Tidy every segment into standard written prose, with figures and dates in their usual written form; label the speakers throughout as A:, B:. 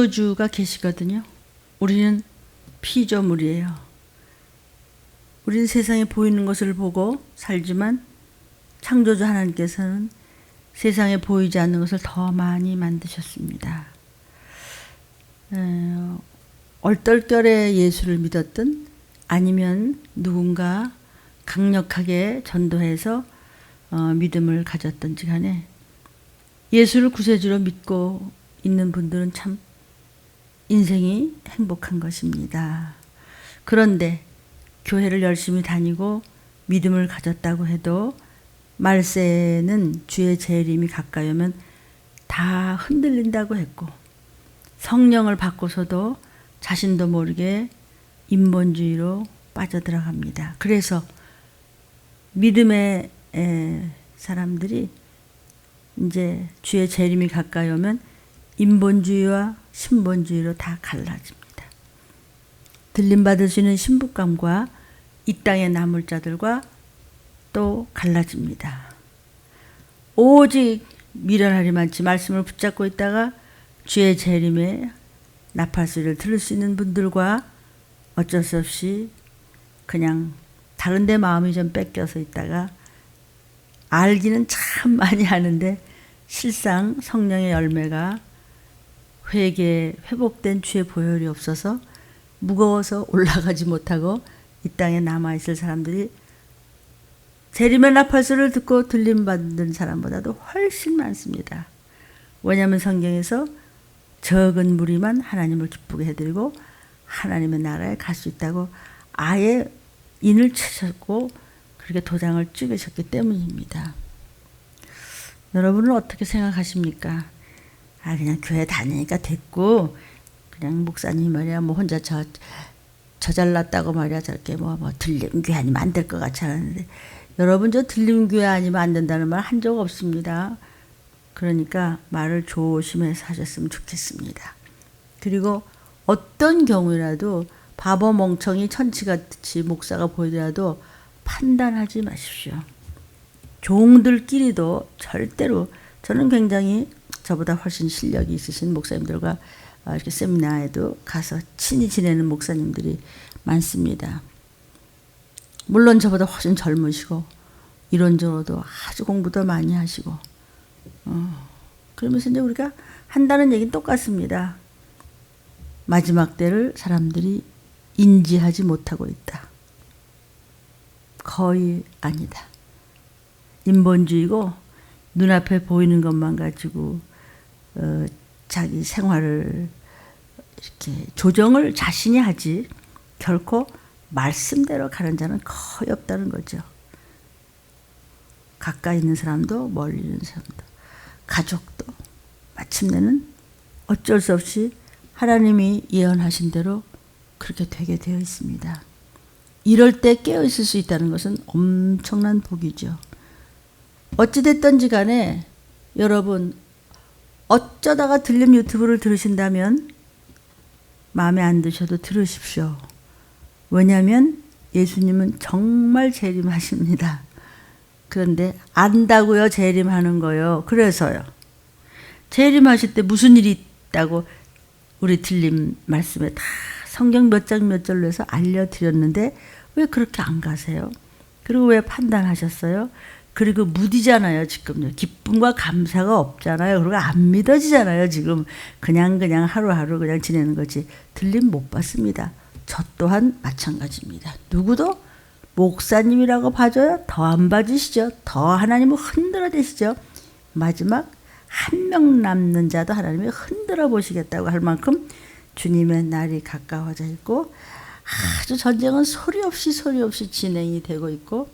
A: 창조주가 계시거든요. 우리는 피조물이에요. 우리는 세상에 보이는 것을 보고 살지만 창조주 하나님께서는 세상에 보이지 않는 것을 더 많이 만드셨습니다. 얼떨결에 예수를 믿었든 아니면 누군가 강력하게 전도해서 믿음을 가졌던지 간에 예수를 구세주로 믿고 있는 분들은 참 인생이 행복한 것입니다. 그런데 교회를 열심히 다니고 믿음을 가졌다고 해도 말세는 주의 재림이 가까이 오면 다 흔들린다고 했고 성령을 받고서도 자신도 모르게 인본주의로 빠져들어갑니다. 그래서 믿음의 사람들이 이제 주의 재림이 가까이 오면 인본주의와 신본주의로 다 갈라집니다. 들림받을 수 있는 신부감과 이 땅에 남을 자들과 또 갈라집니다. 오직 미련하리만치 말씀을 붙잡고 있다가 주의 재림에 나팔소리를 들을 수 있는 분들과 어쩔 수 없이 그냥 다른 데 마음이 좀 뺏겨서 있다가 알기는 참 많이 하는데 실상 성령의 열매가 회복된 주의 보혈이 없어서 무거워서 올라가지 못하고 이 땅에 남아있을 사람들이 재림의 나팔소리를 듣고 들림받는 사람보다도 훨씬 많습니다. 왜냐하면 성경에서 적은 무리만 하나님을 기쁘게 해드리고 하나님의 나라에 갈 수 있다고 아예 인을 치셨고 그렇게 도장을 찍으셨기 때문입니다. 여러분은 어떻게 생각하십니까? 그냥 교회 다니니까 됐고 그냥 목사님 말이야 뭐 혼자 저 잘났다고 말이야 저렇게 뭐 들림교회 아니면 안 될 것 같지 않은데 여러분 저 들림교회 아니면 안 된다는 말 한 적 없습니다. 그러니까 말을 조심해서 하셨으면 좋겠습니다. 그리고 어떤 경우라도 바보 멍청이 천치같이 목사가 보이더라도 판단하지 마십시오. 종들끼리도 절대로 저는 굉장히 저보다 훨씬 실력이 있으신 목사님들과 이렇게 세미나에도 가서 친히 지내는 목사님들이 많습니다. 물론 저보다 훨씬 젊으시고 이론적으로도 아주 공부도 많이 하시고 그러면서 이제 우리가 한다는 얘기는 똑같습니다. 마지막 때를 사람들이 인지하지 못하고 있다. 거의 아니다. 인본주의고 눈앞에 보이는 것만 가지고 자기 생활을 이렇게 조정을 자신이 하지 결코 말씀대로 가는 자는 거의 없다는 거죠. 가까이 있는 사람도 멀리 있는 사람도 가족도 마침내는 어쩔 수 없이 하나님이 예언하신 대로 그렇게 되게 되어 있습니다. 이럴 때 깨어 있을 수 있다는 것은 엄청난 복이죠. 어찌됐든지 간에 여러분 어쩌다가 들림 유튜브를 들으신다면 마음에 안 드셔도 들으십시오. 왜냐하면 예수님은 정말 재림하십니다. 그런데 안다고요? 재림하는 거요. 그래서요. 재림하실 때 무슨 일이 있다고 우리 들림 말씀에 다 성경 몇 장 몇 절로 해서 알려드렸는데 왜 그렇게 안 가세요? 그리고 왜 판단하셨어요? 그리고 무디잖아요. 지금요. 기쁨과 감사가 없잖아요. 그리고 안 믿어지잖아요. 지금 그냥 하루하루 그냥 지내는 거지. 들림 못 받습니다. 저 또한 마찬가지입니다. 누구도 목사님이라고 봐줘요? 더 안 봐주시죠. 더 하나님을 흔들어 대시죠. 마지막 한 명 남는 자도 하나님이 흔들어 보시겠다고 할 만큼 주님의 날이 가까워져 있고 아주 전쟁은 소리 없이 진행이 되고 있고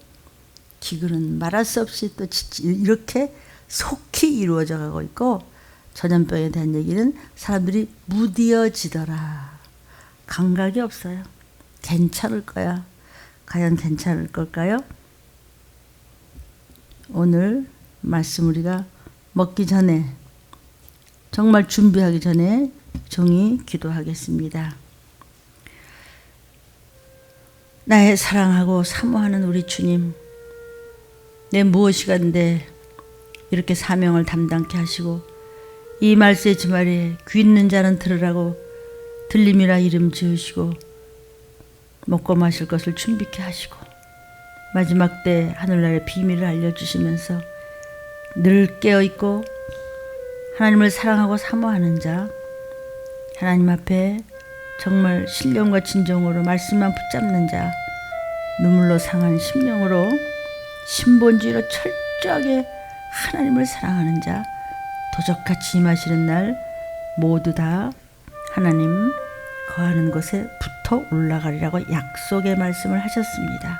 A: 기근은 말할 수 없이 또 이렇게 속히 이루어져 가고 있고 전염병에 대한 얘기는 사람들이 무디어지더라. 감각이 없어요. 괜찮을 거야. 과연 괜찮을 걸까요? 오늘 말씀 우리가 먹기 전에 정말 준비하기 전에 종이 기도하겠습니다. 나의 사랑하고 사모하는 우리 주님, 내 무엇이간데 이렇게 사명을 담당케 하시고 이 말세 주말에 귀 있는 자는 들으라고 들림이라 이름 지으시고 먹고 마실 것을 준비케 하시고 마지막 때 하늘나라의 비밀을 알려주시면서 늘 깨어있고 하나님을 사랑하고 사모하는 자, 하나님 앞에 정말 신령과 진정으로 말씀만 붙잡는 자, 눈물로 상한 심령으로 신본주의로 철저하게 하나님을 사랑하는 자, 도적같이 임하시는 날 모두 다 하나님 거하는 곳에 붙어 올라가리라고 약속의 말씀을 하셨습니다.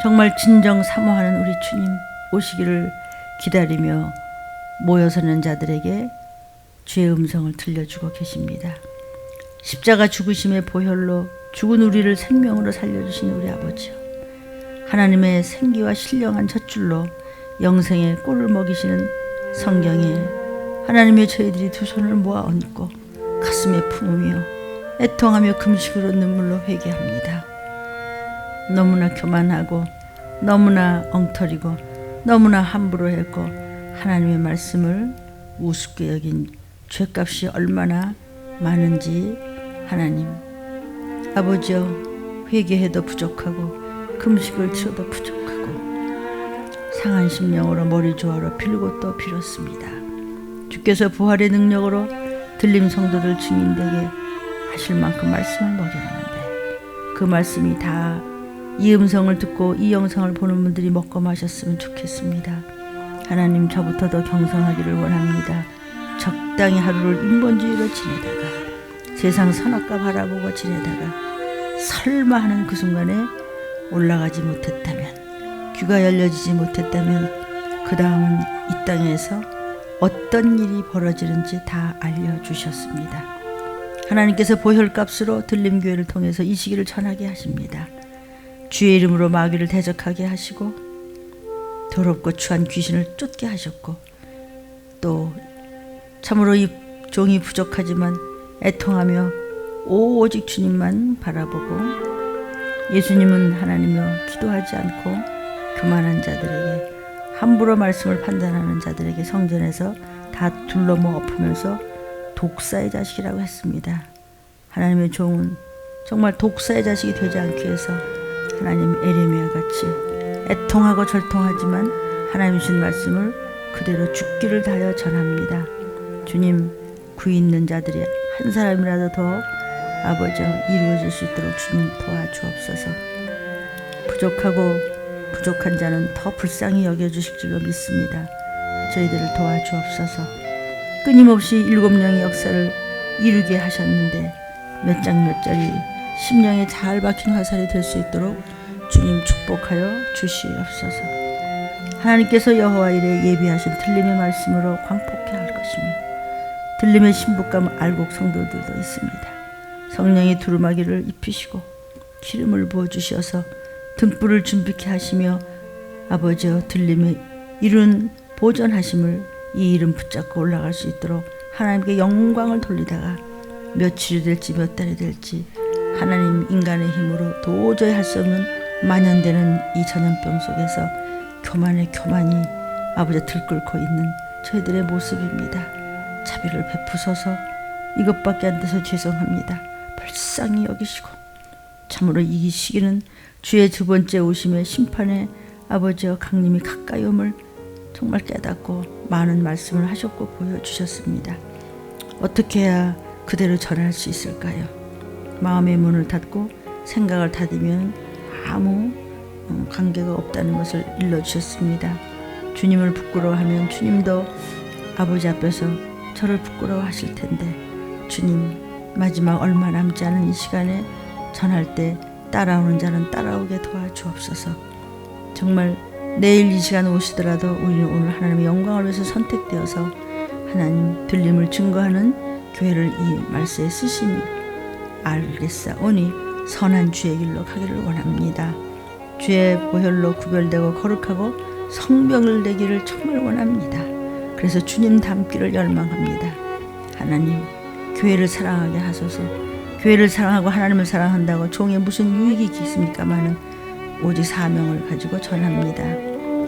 A: 정말 진정 사모하는 우리 주님 오시기를 기다리며 모여서는 자들에게 주의 음성을 들려주고 계십니다. 십자가 죽으심의 보혈로 죽은 우리를 생명으로 살려주신 우리 아버지요, 하나님의 생기와 신령한 젖줄로 영생의 꼴을 먹이시는 성경에 하나님의 저희들이 두 손을 모아 얹고 가슴에 품으며 애통하며 금식으로 눈물로 회개합니다. 너무나 교만하고 너무나 엉터리고 너무나 함부로 했고 하나님의 말씀을 우습게 여긴 죄값이 얼마나 많은지 하나님 아버지여, 회개해도 부족하고 금식을 치어도 부족하고 상한 심령으로 머리 조아로 빌고 또 빌었습니다. 주께서 부활의 능력으로 들림 성도들 증인되게 하실 만큼 말씀을 먹였는데 그 말씀이 다 이 음성을 듣고 이 영상을 보는 분들이 먹고 마셨으면 좋겠습니다. 하나님, 저부터도 경성하기를 원합니다. 적당히 하루를 인본주의로 지내다가 세상 선악과 바라보고 지내다가 설마 하는 그 순간에 올라가지 못했다면, 귀가 열려지지 못했다면 그 다음은 이 땅에서 어떤 일이 벌어지는지 다 알려주셨습니다. 하나님께서 보혈값으로 들림교회를 통해서 이 시기를 전하게 하십니다. 주의 이름으로 마귀를 대적하게 하시고 더럽고 추한 귀신을 쫓게 하셨고 또 참으로 이 종이 부족하지만 애통하며 오직 주님만 바라보고 예수님은 하나님이여 기도하지 않고 교만한 자들에게, 함부로 말씀을 판단하는 자들에게 성전에서 다 둘러모 엎으면서 독사의 자식이라고 했습니다. 하나님의 종은 정말 독사의 자식이 되지 않기 위해서 하나님 에레미야 같이 애통하고 절통하지만 하나님 주신 말씀을 그대로 죽기를 다하여 전합니다. 주님, 구이 있는 자들이 한 사람이라도 더 아버지 이루어질 수 있도록 주님 도와주옵소서. 부족하고 부족한 자는 더 불쌍히 여겨주실 줄로 믿습니다. 저희들을 도와주옵소서. 끊임없이 7명의 역사를 이루게 하셨는데 몇 장 몇 자리 심령에 잘 박힌 화살이 될 수 있도록 주님 축복하여 주시옵소서. 하나님께서 여호와 이레 예비하신 들림의 말씀으로 광폭케 할 것이며 들림의 신부감 알곡 성도들도 있습니다. 성령의 두루마기를 입히시고 기름을 부어주셔서 등불을 준비케 하시며 아버지여 들림의 이룬 보존하심을 이 이름 붙잡고 올라갈 수 있도록 하나님께 영광을 돌리다가 며칠이 될지 몇 달이 될지 하나님 인간의 힘으로 도저히 할 수 없는 만연되는 이 전염병 속에서 교만의 교만이 아버지 들끓고 있는 저희들의 모습입니다. 자비를 베푸소서. 이것밖에 안 돼서 죄송합니다. 불쌍히 여기시고 참으로 이 시기는 주의 두 번째 오심의 심판의 아버지와 강림이 가까이 옴을 정말 깨닫고 많은 말씀을 하셨고 보여주셨습니다. 어떻게 해야 그대로 전할 수 있을까요? 마음의 문을 닫고 생각을 닫으면 아무 관계가 없다는 것을 일러주셨습니다. 주님을 부끄러워하면 주님도 아버지 앞에서 저를 부끄러워하실 텐데 주님, 마지막 얼마 남지 않은 이 시간에 전할 때 따라오는 자는 따라오게 도와주옵소서. 정말 내일 이 시간 오시더라도 우리는 오늘 하나님의 영광을 위해서 선택되어서 하나님 들림을 증거하는 교회를 이 말씀에 쓰심이 알겠사오니 선한 주의 길로 가기를 원합니다. 주의 보혈로 구별되고 거룩하고 성병을 내기를 정말 원합니다. 그래서 주님 닮기를 열망합니다. 하나님, 교회를 사랑하게 하소서. 교회를 사랑하고 하나님을 사랑한다고 종에 무슨 유익이 있습니까마는 오직 사명을 가지고 전합니다.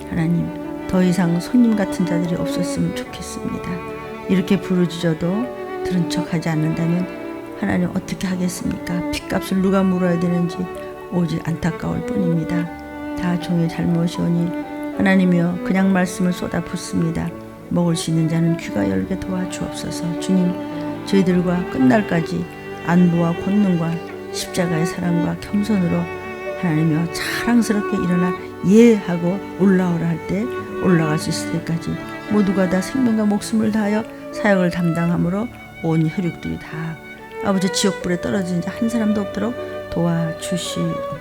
A: 하나님, 더 이상 손님 같은 자들이 없었으면 좋겠습니다. 이렇게 부르짖어도 들은 척하지 않는다면 하나님 어떻게 하겠습니까? 핏값을 누가 물어야 되는지 오직 안타까울 뿐입니다. 다 종의 잘못이오니 하나님이여 그냥 말씀을 쏟아붓습니다. 먹을 수 있는 자는 귀가 열게 도와주옵소서. 주님, 저희들과 끝날까지 안부와 권능과 십자가의 사랑과 겸손으로 하나님이여 자랑스럽게 일어나 예하고 올라오라 할 때 올라갈 수 있을 때까지 모두가 다 생명과 목숨을 다하여 사역을 담당함으로 온 혈육들이 다 아버지 지옥불에 떨어진 자 한 사람도 없도록 도와주시옵고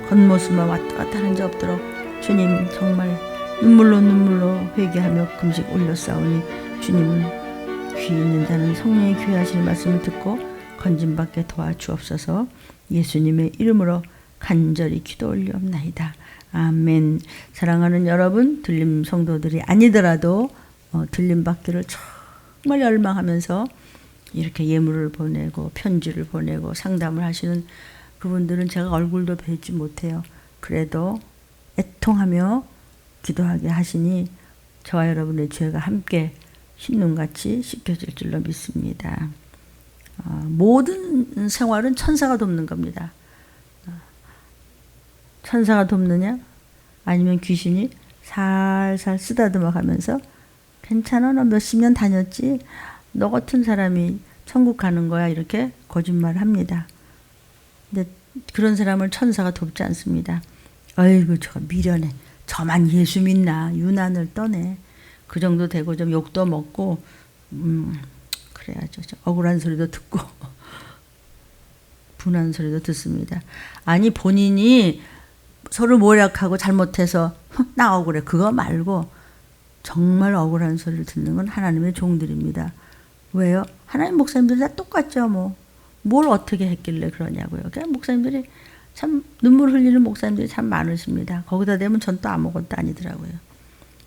A: 겉모습만 왔다 갔다 하는 자 없도록 주님 정말 눈물로 회개하며 금식 올렸사오니 주님 귀 있는 자는 성령의 귀하시는 말씀을 듣고 건짐받게 도와주옵소서. 예수님의 이름으로 간절히 기도 올리옵나이다. 아멘. 사랑하는 여러분, 들림 성도들이 아니더라도 들림 받기를 정말 열망하면서 이렇게 예물을 보내고 편지를 보내고 상담을 하시는 그분들은 제가 얼굴도 뵙지 못해요. 그래도 애통하며 기도하게 하시니 저와 여러분의 죄가 함께 흰눈같이 씻겨질 줄로 믿습니다. 모든 생활은 천사가 돕는 겁니다. 천사가 돕느냐? 아니면 귀신이 살살 쓰다듬어 가면서 괜찮아, 너 몇십 년 다녔지? 너 같은 사람이 천국 가는 거야, 이렇게 거짓말을 합니다. 근데 그런 사람을 천사가 돕지 않습니다. 아이고 저 미련해, 저만 예수 믿나, 유난을 떠네. 그 정도 되고 좀 욕도 먹고 그래야죠. 억울한 소리도 듣고 분한 소리도 듣습니다. 아니 본인이 서로 모략하고 잘못해서 나 억울해, 그거 말고 정말 억울한 소리를 듣는 건 하나님의 종들입니다. 왜요? 하나님 목사님들이 다 똑같죠. 뭘 어떻게 했길래 그러냐고요. 그냥 목사님들이 참 눈물 흘리는 목사님들이 참 많으십니다. 거기다 대면 전 또 아무것도 아니더라고요.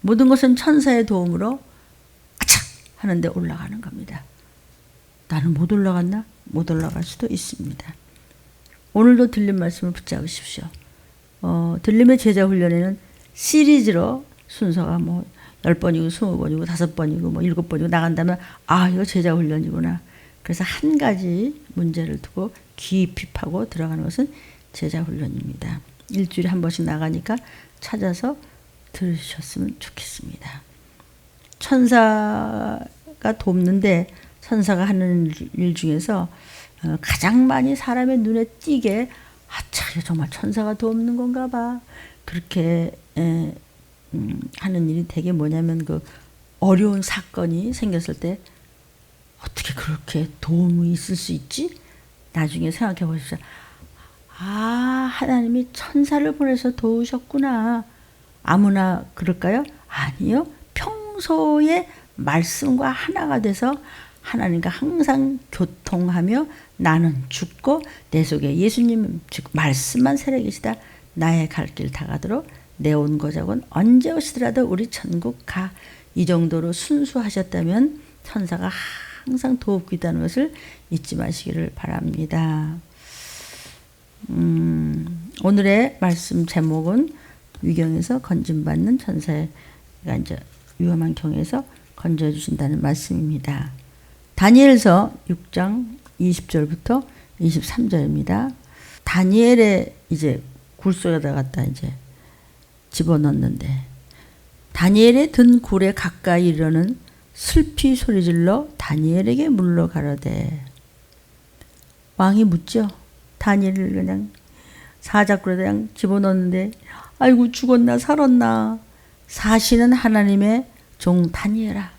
A: 모든 것은 천사의 도움으로 아차 하는데 올라가는 겁니다. 나는 못 올라갔나? 못 올라갈 수도 있습니다. 오늘도 들린 말씀을 붙잡으십시오. 들림의 제자 훈련에는 시리즈로 순서가 10번이고 20번이고 5번이고 7번이고 나간다면 이거 제자 훈련이구나. 그래서 한 가지 문제를 두고 깊이 파고 들어가는 것은 제자 훈련입니다. 일주일에 한 번씩 나가니까 찾아서 들으셨으면 좋겠습니다. 천사가 돕는데 천사가 하는 일 중에서 가장 많이 사람의 눈에 띄게 이거 정말 천사가 돕는 건가 봐. 그렇게 하는 일이 되게 뭐냐면 그 어려운 사건이 생겼을 때 어떻게 그렇게 도움이 있을 수 있지? 나중에 생각해 보십시오. 하나님이 천사를 보내서 도우셨구나. 아무나 그럴까요? 아니요. 평소에 말씀과 하나가 돼서 하나님과 항상 교통하며 나는 죽고 내 속에 예수님 말씀만 새겨계시다. 나의 갈 길 다 가도록 내 온 거자곤 언제 오시더라도 우리 천국 가. 이 정도로 순수하셨다면 천사가 항상 도우고 있다는 것을 잊지 마시기를 바랍니다. 오늘의 말씀 제목은 위경에서 건짐받는 천사가 이제 위험한 경에서 건져주신다는 말씀입니다. 다니엘서 6장 20절부터 23절입니다. 다니엘의 이제 굴속에다 갖다 이제 집어넣는데 다니엘의 든 굴에 가까이 이르는 슬피 소리질러 다니엘에게 물러가려되 왕이 묻죠. 다니엘을 그냥 사자굴에다 그냥 집어넣는데 아이고 죽었나 살았나. 사시는 하나님의 종 다니엘아,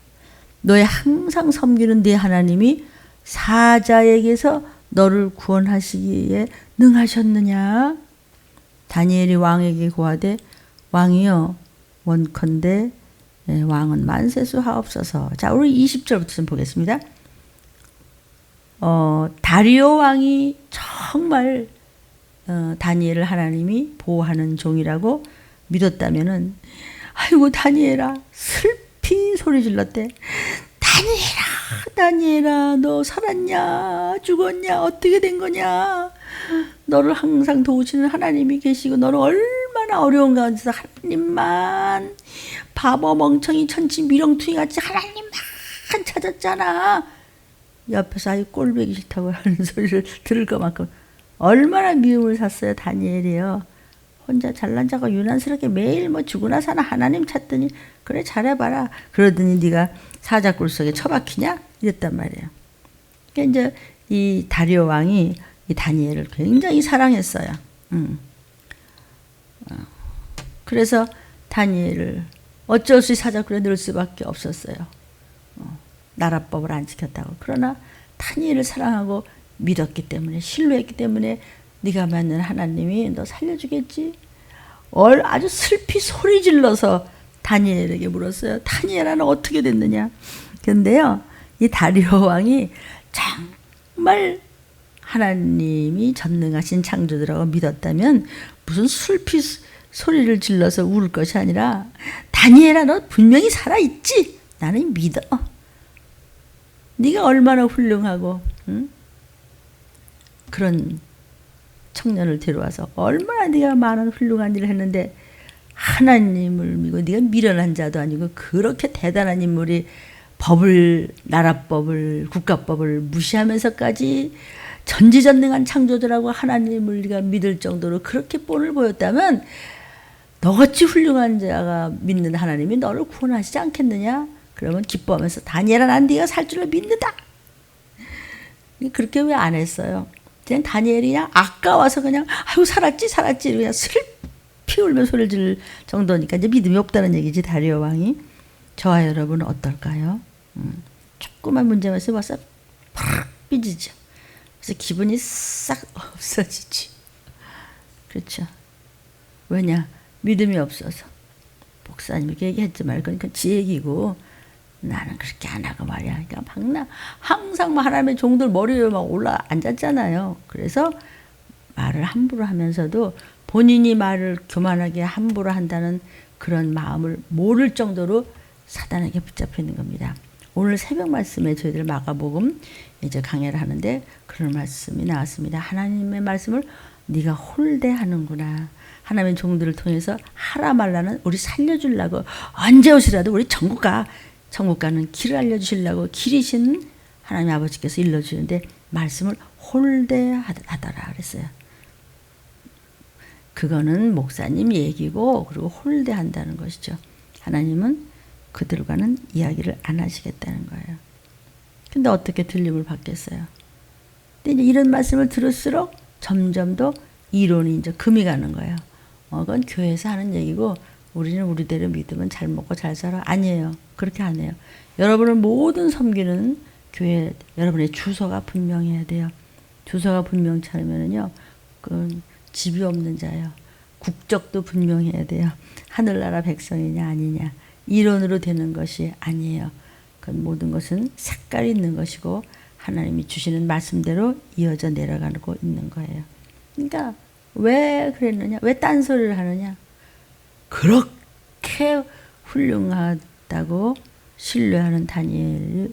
A: 너의 항상 섬기는 네 하나님이 사자에게서 너를 구원하시기에 능하셨느냐. 다니엘이 왕에게 고하되 왕이여 원컨대 왕은 만세수 하옵소서. 자, 우리 20절부터 좀 보겠습니다. 다리오 왕이 정말 다니엘을 하나님이 보호하는 종이라고 믿었다면은 아이고 다니엘아 슬피 소리 질렀대. 다니엘아 너 살았냐 죽었냐 어떻게 된 거냐. 너를 항상 도우시는 하나님이 계시고 너를 얼마나 어려운 가운데서 하나님만 바보 멍청이 천치 미렁퉁이 같이 하나님만 안 찾았잖아. 옆에서 아이 꼴보기 싫다고 하는 소리를 들을 것만큼 얼마나 미움을 샀어요. 다니엘이요. 혼자 잘난 자가 유난스럽게 매일 뭐 죽으나 사나 하나님 찾더니 그래 잘해봐라. 그러더니 네가 사자굴 속에 처박히냐? 이랬단 말이에요. 그러니까 이제 이 다리오 왕이 이 다니엘을 굉장히 사랑했어요. 그래서 다니엘을 어쩔 수 없이 사자굴에 넣을 수밖에 없었어요. 나라법을 안 지켰다고. 그러나 다니엘을 사랑하고 믿었기 때문에, 신뢰했기 때문에 네가 만난 하나님이 너 살려주겠지. 아주 슬피 소리 질러서 다니엘에게 물었어요. 다니엘아 너 어떻게 됐느냐. 그런데요, 이 다리오 왕이 정말 하나님이 전능하신 창조주라고 믿었다면 무슨 슬피 소리를 질러서 울 것이 아니라 다니엘아 너 분명히 살아있지. 나는 믿어. 네가 얼마나 훌륭하고 그런 청년을 데려와서 얼마나 네가 많은 훌륭한 일을 했는데 하나님을 믿고 네가 미련한 자도 아니고 그렇게 대단한 인물이 법을, 나라법을, 국가법을 무시하면서까지 전지전능한 창조주라고 하나님을 네가 믿을 정도로 그렇게 본을 보였다면 너같이 훌륭한 자가 믿는 하나님이 너를 구원하시지 않겠느냐? 그러면 기뻐하면서 다니엘아 난 네가 살 줄을 믿는다. 그렇게 왜 안 했어요? 그냥 다니엘이 그냥 아까워서 그냥 아유 살았지 그냥 슬피 울며 소리를 지를 정도니까 이제 믿음이 없다는 얘기지. 다리오 왕이. 저와 여러분은 어떨까요? 조그만 문제만 있으면 벌써 팍 삐지죠. 그래서 기분이 싹 없어지지. 그렇죠. 왜냐? 믿음이 없어서. 목사님이 얘기했지 말고 그러니까 지 얘기고 나는 그렇게 안 하고 말이야. 그러니까 항상 하나님의 종들 머리 위에 막 올라 앉았잖아요. 그래서 말을 함부로 하면서도 본인이 말을 교만하게 함부로 한다는 그런 마음을 모를 정도로 사단에게 붙잡혀 있는 겁니다. 오늘 새벽 말씀에 저희들 마가복음 이제 강해를 하는데 그런 말씀이 나왔습니다. 하나님의 말씀을 네가 홀대하는구나. 하나님의 종들을 통해서 하라 말라는 우리 살려주려고 언제 오시라도 우리 천국 가는 길을 알려주시려고 길이신 하나님 아버지께서 일러주시는데 말씀을 홀대하더라 그랬어요. 그거는 목사님 얘기고 그리고 홀대한다는 것이죠. 하나님은 그들과는 이야기를 안 하시겠다는 거예요. 근데 어떻게 들림을 받겠어요? 근데 이제 이런 말씀을 들을수록 점점 더 이론이 이제 금이 가는 거예요. 그건 교회에서 하는 얘기고 우리는 우리대로 믿으면 잘 먹고 잘 살아. 아니에요. 그렇게 안 해요. 여러분을 모든 섬기는 교회 여러분의 주소가 분명해야 돼요. 주소가 분명치 않으면요, 그건 집이 없는 자예요. 국적도 분명해야 돼요. 하늘나라 백성이냐 아니냐 이론으로 되는 것이 아니에요. 그 모든 것은 색깔이 있는 것이고 하나님이 주시는 말씀대로 이어져 내려가고 있는 거예요. 그러니까 왜 그랬느냐? 왜 딴소리를 하느냐? 그렇게 훌륭하다고 신뢰하는 다니엘,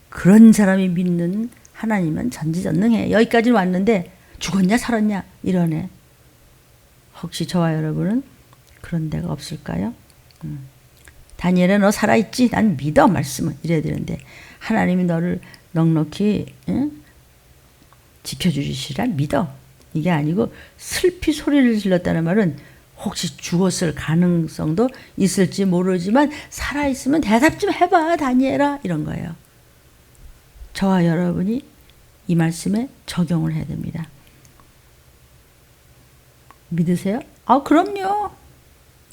A: 그런 사람이 믿는 하나님은 전지전능해. 여기까지 왔는데 죽었냐 살았냐 이러네. 혹시 저와 여러분은 그런 데가 없을까요? 다니엘아 너 살아있지? 난 믿어 말씀은 이래야 되는데 하나님이 너를 넉넉히 지켜주시리라 믿어. 이게 아니고 슬피 소리를 질렀다는 말은 혹시 죽었을 가능성도 있을지 모르지만 살아있으면 대답 좀 해봐 다니엘아 이런 거예요. 저와 여러분이 이 말씀에 적용을 해야 됩니다. 믿으세요? 그럼요.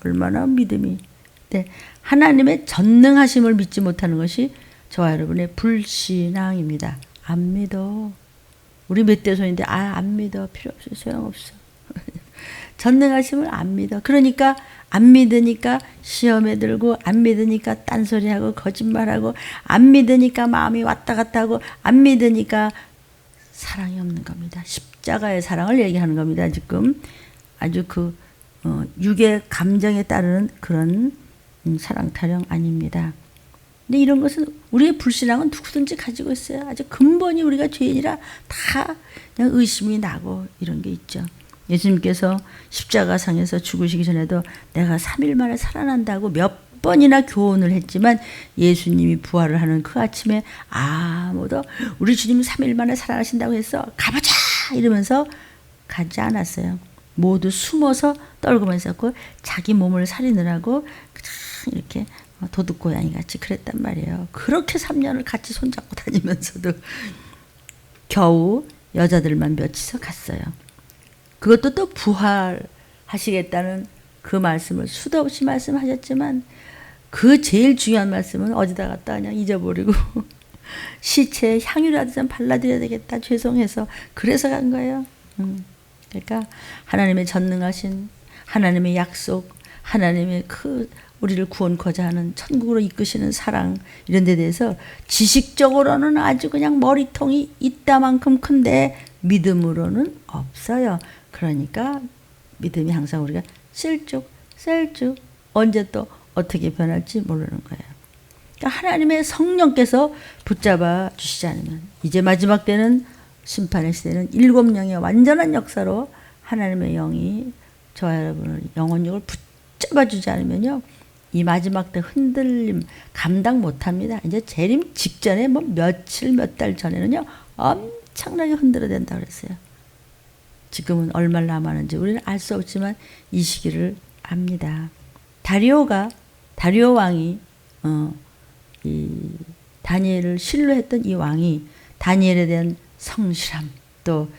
A: 얼마나 믿음이. 네, 하나님의 전능하심을 믿지 못하는 것이 저와 여러분의 불신앙입니다. 안 믿어. 우리 멧돼손인데 안 믿어. 필요 없어. 소용없어. 전능하심을 안 믿어. 그러니까 안 믿으니까 시험에 들고 안 믿으니까 딴소리하고 거짓말하고 안 믿으니까 마음이 왔다 갔다 하고 안 믿으니까 사랑이 없는 겁니다. 십자가의 사랑을 얘기하는 겁니다. 지금 아주 육의 감정에 따르는 그런 사랑 타령 아닙니다. 근데 이런 것은 우리의 불신앙은 누구든지 가지고 있어요. 아주 근본이 우리가 죄인이라 다 그냥 의심이 나고 이런 게 있죠. 예수님께서 십자가상에서 죽으시기 전에도 내가 3일 만에 살아난다고 몇 몇 번이나 교훈을 했지만 예수님이 부활을 하는 그 아침에 아무도 우리 주님 3일 만에 살아나신다고 해서 가보자 이러면서 가지 않았어요. 모두 숨어서 떨구면서 있었고 자기 몸을 살리느라고 이렇게 도둑고양이 같이 그랬단 말이에요. 그렇게 3년을 같이 손잡고 다니면서도 겨우 여자들만 몇이서 갔어요. 그것도 또 부활하시겠다는 그 말씀을 수도 없이 말씀하셨지만 그 제일 중요한 말씀은 어디다 갖다 그냥 잊어버리고 시체에 향유라도 좀 발라드려야 되겠다 죄송해서 그래서 간 거예요. 그러니까 하나님의 전능하신 하나님의 약속, 하나님의 그 우리를 구원코자 하는 천국으로 이끄시는 사랑 이런 데 대해서 지식적으로는 아주 그냥 머리통이 있다만큼 큰데 믿음으로는 없어요. 그러니까 믿음이 항상 우리가 셀쭉 언제 또 어떻게 변할지 모르는 거예요. 그러니까 하나님의 성령께서 붙잡아 주시지 않으면 이제 마지막 때는 심판의 시대는 7영의 완전한 역사로 하나님의 영이 저와 여러분을 영혼력을 붙잡아 주지 않으면요. 이 마지막 때 흔들림 감당 못합니다. 이제 재림 직전에 뭐 며칠 몇 달 전에는요. 엄청나게 흔들어댄다 그랬어요. 지금은 얼마 남았는지 우리는 알 수 없지만 이 시기를 압니다. 다리오 왕이 이 다니엘을 신뢰했던 이 왕이 다니엘에 대한 성실함 또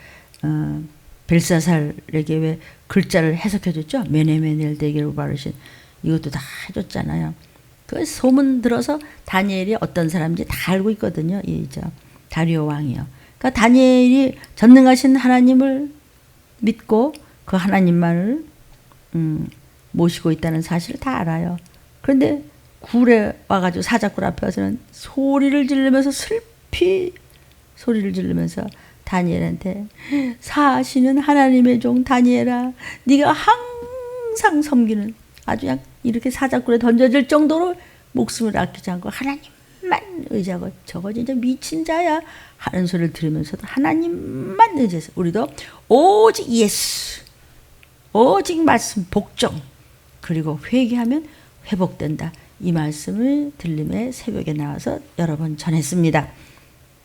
A: 벨사살에게 왜 글자를 해석해 줬죠. 메네메넬 대계로 바르신 이것도 다 해줬잖아요. 그 소문 들어서 다니엘이 어떤 사람인지 다 알고 있거든요. 이 다리오 왕이요. 그러니까 다니엘이 전능하신 하나님을 믿고 그 하나님만을 모시고 있다는 사실을 다 알아요. 그런데 굴에 와가지고 사자굴 앞에 와서는 소리를 지르면서 슬피 소리를 지르면서 다니엘한테 사시는 하나님의 종 다니엘아 네가 항상 섬기는 아주 그냥 이렇게 사자굴에 던져질 정도로 목숨을 아끼지 않고 하나님만 의지하고 저거 진짜 미친 자야 하는 소리를 들으면서도 하나님만 의지해서 우리도 오직 예수 오직 말씀 복종 그리고 회개하면 회복된다. 이 말씀을 들림에 새벽에 나와서 여러 번 전했습니다.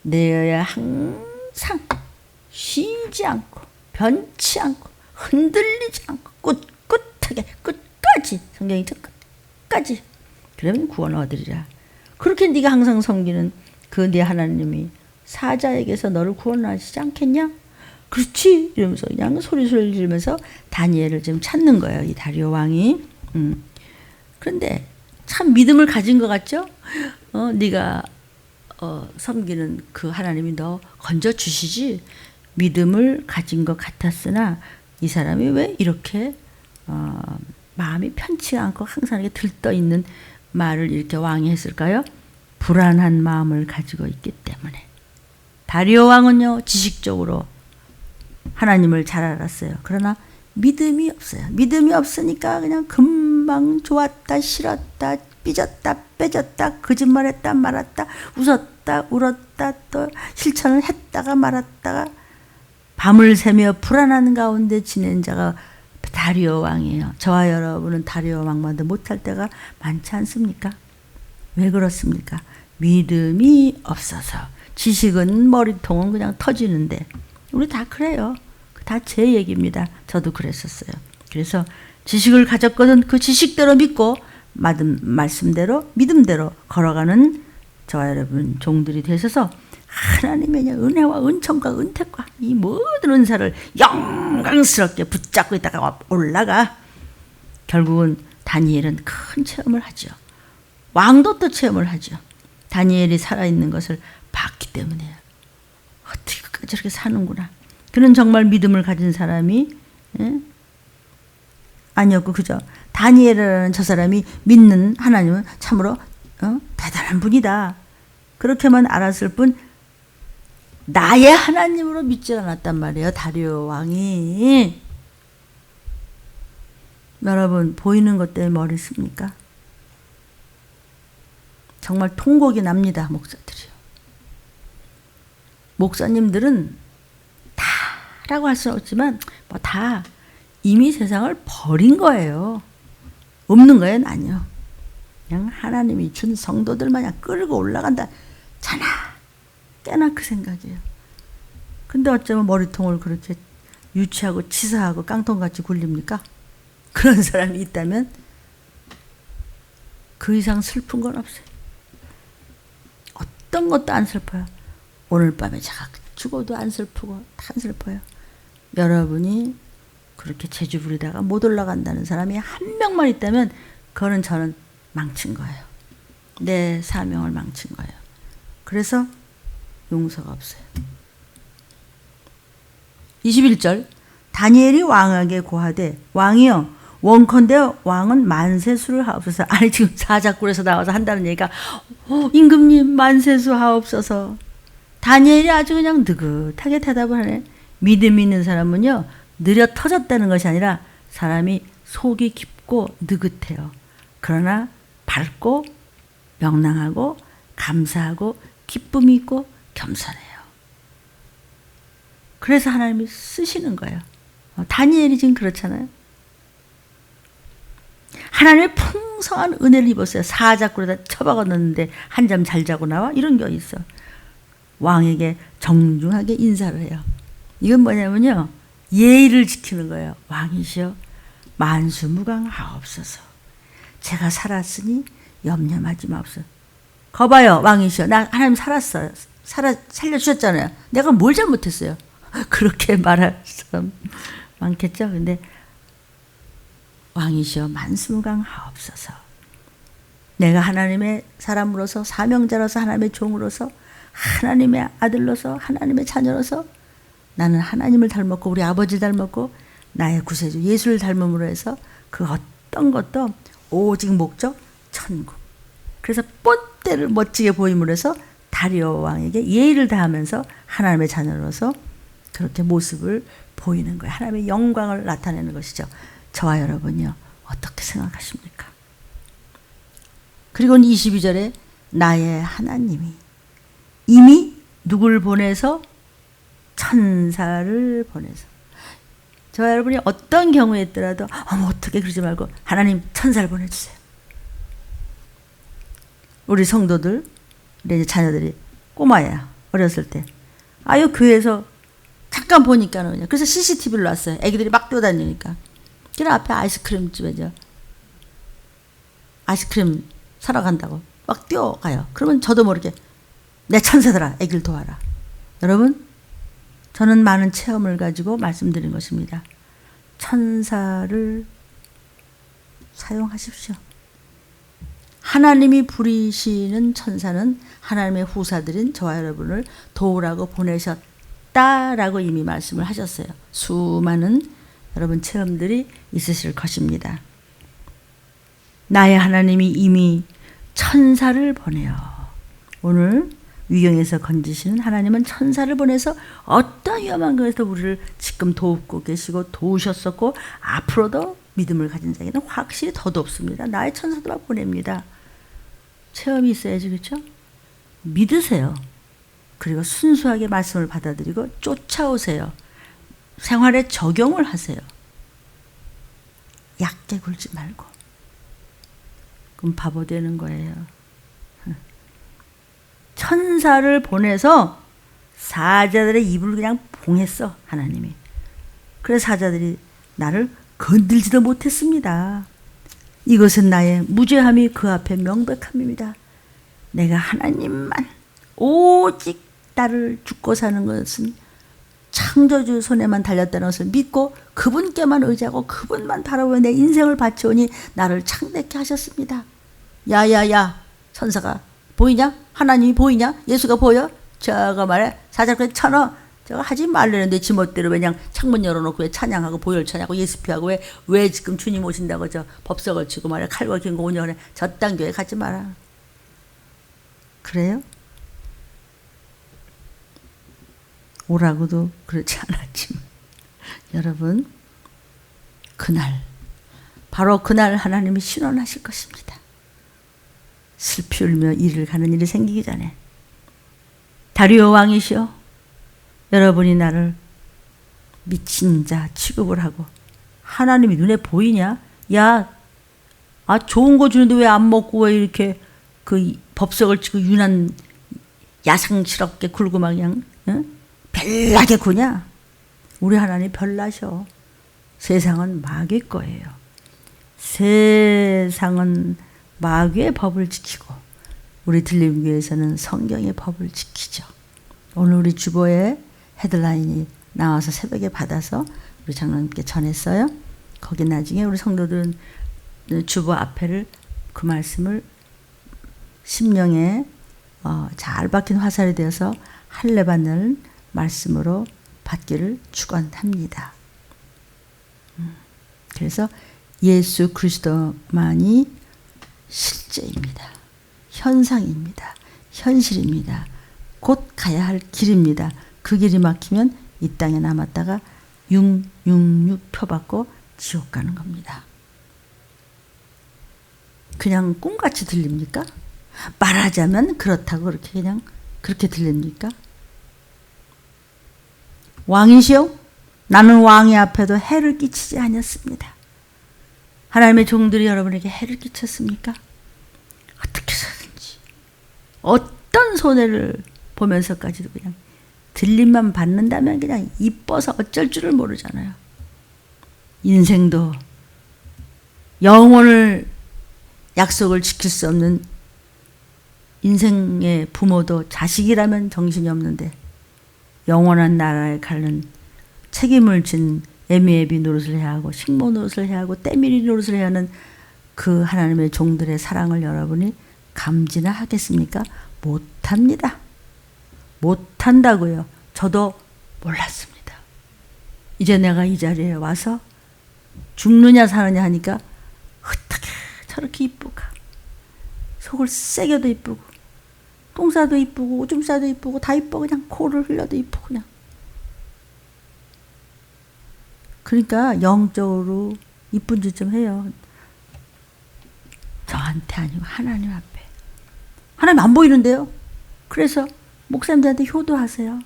A: 내어야 항상 쉬지 않고 변치 않고 흔들리지 않고 꿋꿋하게 끝까지 성경이 끝까지 그러면 구원을 얻으리라. 그렇게 네가 항상 섬기는 그 네 하나님이 사자에게서 너를 구원하시지 않겠냐? 그렇지 이러면서 그냥 소리 지르면서 다니엘을 지금 찾는 거예요. 이 다리오 왕이. 그런데 참 믿음을 가진 것 같죠? 네가 섬기는 그 하나님이 너 건져주시지 믿음을 가진 것 같았으나 이 사람이 왜 이렇게 마음이 편치 않고 항상 이렇게 들떠있는 말을 이렇게 왕이 했을까요? 불안한 마음을 가지고 있기 때문에. 다리오 왕은요 지식적으로 하나님을 잘 알았어요. 그러나 믿음이 없어요. 믿음이 없으니까 그냥 금방 좋았다 싫었다 삐졌다 빼졌다 거짓말했다 말았다 웃었다 울었다 또 실천을 했다가 말았다가 밤을 새며 불안한 가운데 지낸 자가 다리오 왕이에요. 저와 여러분은 다리오 왕만도 못할 때가 많지 않습니까? 왜 그렇습니까? 믿음이 없어서. 지식은 머리통은 그냥 터지는데 우리 다 그래요. 다 제 얘기입니다. 저도 그랬었어요. 그래서 지식을 가졌거든 그 지식대로 믿고 말씀대로 믿음대로 걸어가는 저와 여러분 종들이 되셔서 하나님의 은혜와 은총과 은택과 이 모든 은사를 영광스럽게 붙잡고 있다가 올라가 결국은 다니엘은 큰 체험을 하죠. 왕도 또 체험을 하죠. 다니엘이 살아있는 것을 봤기 때문에 어떻게 저렇게 사는구나. 그는 정말 믿음을 가진 사람이 아니었고 그죠. 다니엘이라는 저 사람이 믿는 하나님은 참으로 대단한 분이다. 그렇게만 알았을 뿐 나의 하나님으로 믿지 않았단 말이에요. 다리오 왕이. 여러분 보이는 것 때문에 머리 씁니까? 정말 통곡이 납니다. 목사들이요. 목사님들은 다라고 할 수는 없지만 뭐 다 이미 세상을 버린 거예요. 없는 거예요? 아니요. 그냥 하나님이 준 성도들 마냥 끌고 올라간다. 자나 꽤나 그 생각이에요. 근데 어쩌면 머리통을 그렇게 유치하고 치사하고 깡통같이 굴립니까? 그런 사람이 있다면 그 이상 슬픈 건 없어요. 어떤 것도 안 슬퍼요. 오늘 밤에 제가 죽어도 안 슬프고 다 안 슬퍼요. 여러분이 그렇게 재주 부리다가 못 올라간다는 사람이 한 명만 있다면 그거는 저는 망친 거예요. 내 사명을 망친 거예요. 그래서 용서가 없어요. 21절 다니엘이 왕에게 고하되 왕이여 원컨대 왕은 만세수를 하옵소서. 아니 지금 사자굴에서 나와서 한다는 얘기가 임금님 만세수 하옵소서. 다니엘이 아주 그냥 느긋하게 대답을 하네. 믿음 있는 사람은요 느려 터졌다는 것이 아니라 사람이 속이 깊고 느긋해요. 그러나 밝고 명랑하고 감사하고 기쁨이 있고 겸손해요. 그래서 하나님이 쓰시는 거예요. 다니엘이 지금 그렇잖아요. 하나님의 풍성한 은혜를 입었어요. 사자굴에다 처박아 넣는데 한잠 잘 자고 나와? 이런 게 있어. 왕에게 정중하게 인사를 해요. 이건 뭐냐면요. 예의를 지키는 거예요. 왕이시여 만수무강하옵소서. 제가 살았으니 염려하지 마옵소서. 거봐요 왕이시여 나 하나님 살았어요. 살려주셨잖아요. 내가 뭘 잘못했어요. 그렇게 말할 사람 많겠죠. 근데 왕이시여 만수무강하옵소서. 내가 하나님의 사람으로서 사명자로서 하나님의 종으로서 하나님의 아들로서 하나님의 자녀로서 나는 하나님을 닮았고 우리 아버지 닮았고 나의 구세주 예수를 닮음으로 해서 그 어떤 것도 오직 목적 천국. 그래서 뽐때를 멋지게 보임으로 해서 다리오 왕에게 예의를 다하면서 하나님의 자녀로서 그렇게 모습을 보이는 거예요. 하나님의 영광을 나타내는 것이죠. 저와 여러분요 어떻게 생각하십니까? 그리고 22절에 나의 하나님이 이미 누굴 보내서 천사를 보내서 저와 여러분이 어떤 경우에 있더라도 어떻게 그러지 말고 하나님 천사를 보내주세요. 우리 성도들 우리 자녀들이 꼬마야 어렸을 때 아유 교회에서 잠깐 보니까는 그냥 그래서 CCTV를 놨어요. 애기들이 막 뛰어다니니까. 그냥 앞에 아이스크림 집에죠. 아이스크림 사러 간다고 막 뛰어가요. 그러면 저도 모르게 내 천사들아 애기를 도와라. 여러분 저는 많은 체험을 가지고 말씀드린 것입니다. 천사를 사용하십시오. 하나님이 부리시는 천사는 하나님의 후사들인 저와 여러분을 도우라고 보내셨다라고 이미 말씀을 하셨어요. 수많은 여러분 체험들이 있으실 것입니다. 나의 하나님이 이미 천사를 보내요. 오늘 위경에서 건지시는 하나님은 천사를 보내서 어떤 위험한 것에서 우리를 지금 돕고 계시고 도우셨었고 앞으로도 믿음을 가진 자에게는 확실히 더 돕습니다. 나의 천사들만 보냅니다. 체험이 있어야지 그렇죠? 믿으세요. 그리고 순수하게 말씀을 받아들이고 쫓아오세요. 생활에 적용을 하세요. 얕게 굴지 말고. 그럼 바보 되는 거예요. 천사를 보내서 사자들의 입을 그냥 봉했어 하나님이. 그래서 사자들이 나를 건들지도 못했습니다. 이것은 나의 무죄함이 그 앞에 명백함입니다. 내가 하나님만 오직 나를 죽고 사는 것은 창조주 손에만 달렸다는 것을 믿고 그분께만 의지하고 그분만 바라보며 내 인생을 바치오니 나를 창대케 하셨습니다. 야야야 천사가 보이냐? 하나님이 보이냐? 예수가 보여? 저거 말해 사자굴에 쳐넣어. 저거 하지 말라는데 지멋대로 그냥 창문 열어놓고 왜 찬양하고 보혈찬양하고 예수피하고 왜 지금 주님 오신다고 저 법석을 치고 말해 칼과 긴 거 오년에 저딴 교회 가지 마라. 그래요? 오라고도 그렇지 않았지만 여러분 그날 바로 그날 하나님이 신원하실 것입니다. 슬피 울며 이를 가는 일이 생기기 전에 다리오 왕이시여 여러분이 나를 미친 자 취급을 하고 하나님이 눈에 보이냐? 야 아, 좋은 거 주는데 왜 안 먹고 왜 이렇게 그 법석을 치고 유난 야상스럽게 굴고 막 그냥 별나게 구냐? 우리 하나님 별나셔. 세상은 마귀 거예요. 세상은 마귀의 법을 지키고 우리 들림교회에서는 성경의 법을 지키죠. 오늘 우리 주보에 헤드라인이 나와서 새벽에 받아서 우리 장로님께 전했어요. 거기 나중에 우리 성도들은 주보 앞에를 그 말씀을 심령에 잘 박힌 화살이 되어서 할례 받는 말씀으로 받기를 축원합니다. 그래서 예수 그리스도만이 실제입니다. 현상입니다. 현실입니다. 곧 가야 할 길입니다. 그 길이 막히면 이 땅에 남았다가 666 표받고 지옥 가는 겁니다. 그냥 꿈같이 들립니까? 말하자면 그렇다고 그렇게 그냥 그렇게 들립니까? 왕이시여, 나는 왕의 앞에도 해를 끼치지 않았습니다. 하나님의 종들이 여러분에게 해를 끼쳤습니까? 어떻게 해서든지 어떤 손해를 보면서까지도 그냥 들림만 받는다면 그냥 이뻐서 어쩔 줄을 모르잖아요. 인생도 영혼을 약속을 지킬 수 없는 인생의 부모도 자식이라면 정신이 없는데 영원한 나라에 가는 책임을 진 애미애비 노릇을 해야 하고 식모 노릇을 해야 하고 때밀이 노릇을 해야 하는 그 하나님의 종들의 사랑을 여러분이 감지나 하겠습니까? 못합니다. 못한다고요. 저도 몰랐습니다. 이제 내가 이 자리에 와서 죽느냐 사느냐 하니까 어떻게 저렇게 이쁘가. 속을 새겨도 이쁘고 똥 싸도 이쁘고 오줌 싸도 이쁘고 다 이뻐. 그냥 코를 흘려도 이쁘고 그냥. 그러니까 영적으로 이쁜 짓 좀 해요. 저한테 아니고 하나님 앞에. 하나님 안 보이는데요. 그래서 목사님들한테 효도하세요.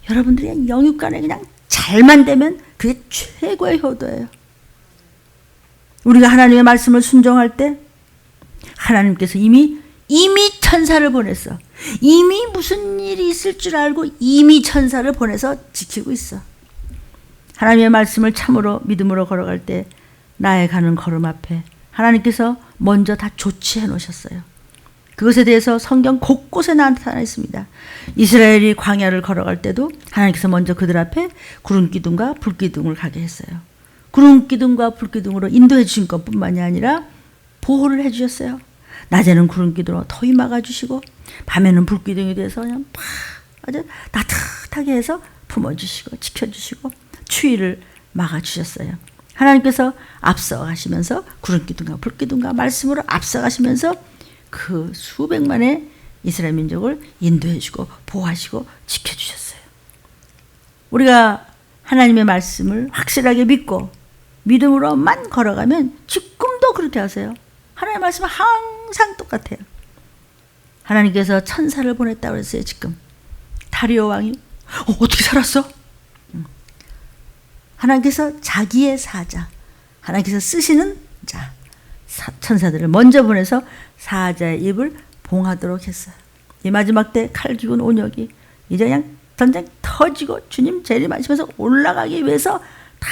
A: 여러분들이 영육간에 그냥 잘만 되면 그게 최고의 효도예요. 우리가 하나님의 말씀을 순종할 때 하나님께서 이미 천사를 보냈어. 이미 무슨 일이 있을 줄 알고 이미 천사를 보내서 지키고 있어. 하나님의 말씀을 참으로 믿음으로 걸어갈 때 나의 가는 걸음 앞에 하나님께서 먼저 다 조치해 놓으셨어요. 그것에 대해서 성경 곳곳에 나타나 있습니다. 이스라엘이 광야를 걸어갈 때도 하나님께서 먼저 그들 앞에 구름기둥과 불기둥을 가게 했어요. 구름기둥과 불기둥으로 인도해 주신 것뿐만이 아니라 보호를 해 주셨어요. 낮에는 구름기둥으로 더위 막아주시고 밤에는 불기둥이 돼서 그냥 팍 아주 따뜻하게 해서 품어주시고 지켜주시고 추위를 막아주셨어요. 하나님께서 앞서가시면서 구름기둥과 불기둥과 말씀으로 앞서가시면서 그 수백만의 이스라엘 민족을 인도해주고 보호하시고 지켜주셨어요. 우리가 하나님의 말씀을 확실하게 믿고 믿음으로만 걸어가면 지금도 그렇게 하세요. 하나님의 말씀은 항상 똑같아요. 하나님께서 천사를 보냈다고 그랬어요. 지금 다리오 왕이 어떻게 살았어? 하나님께서 자기의 사자, 하나님께서 쓰시는 자, 천사들을 먼저 보내서 사자의 입을 봉하도록 했어요. 이 마지막 때 칼기운 온역이 이제 그냥 전쟁 터지고 주님 재림하시면서 올라가기 위해서 다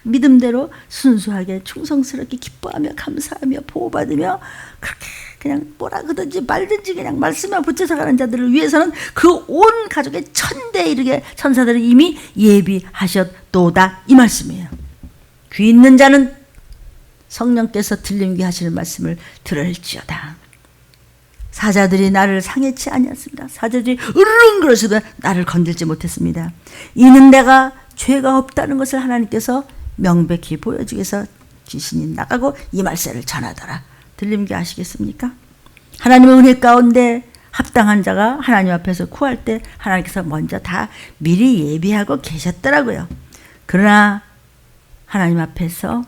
A: 믿음대로 순수하게 충성스럽게 기뻐하며 감사하며 보호받으며 그렇게 그냥 뭐라 그든지 말든지 그냥 말씀만 붙여서 가는 자들을 위해서는 그 온 가족의 천대에 이르게 천사들을 이미 예비하셨도다 이 말씀이에요. 귀 있는 자는 성령께서 들림게 하시는 말씀을 들을지어다. 사자들이 나를 상해치 아니었습니다. 사자들이 으르렁거려서도 나를 건들지 못했습니다. 이는 내가 죄가 없다는 것을 하나님께서 명백히 보여주기 위해서 귀신이 나가고 이 말씀을 전하더라. 들림게 하시겠습니까? 하나님의 은혜 가운데 합당한 자가 하나님 앞에서 구할 때 하나님께서 먼저 다 미리 예비하고 계셨더라고요. 그러나 하나님 앞에서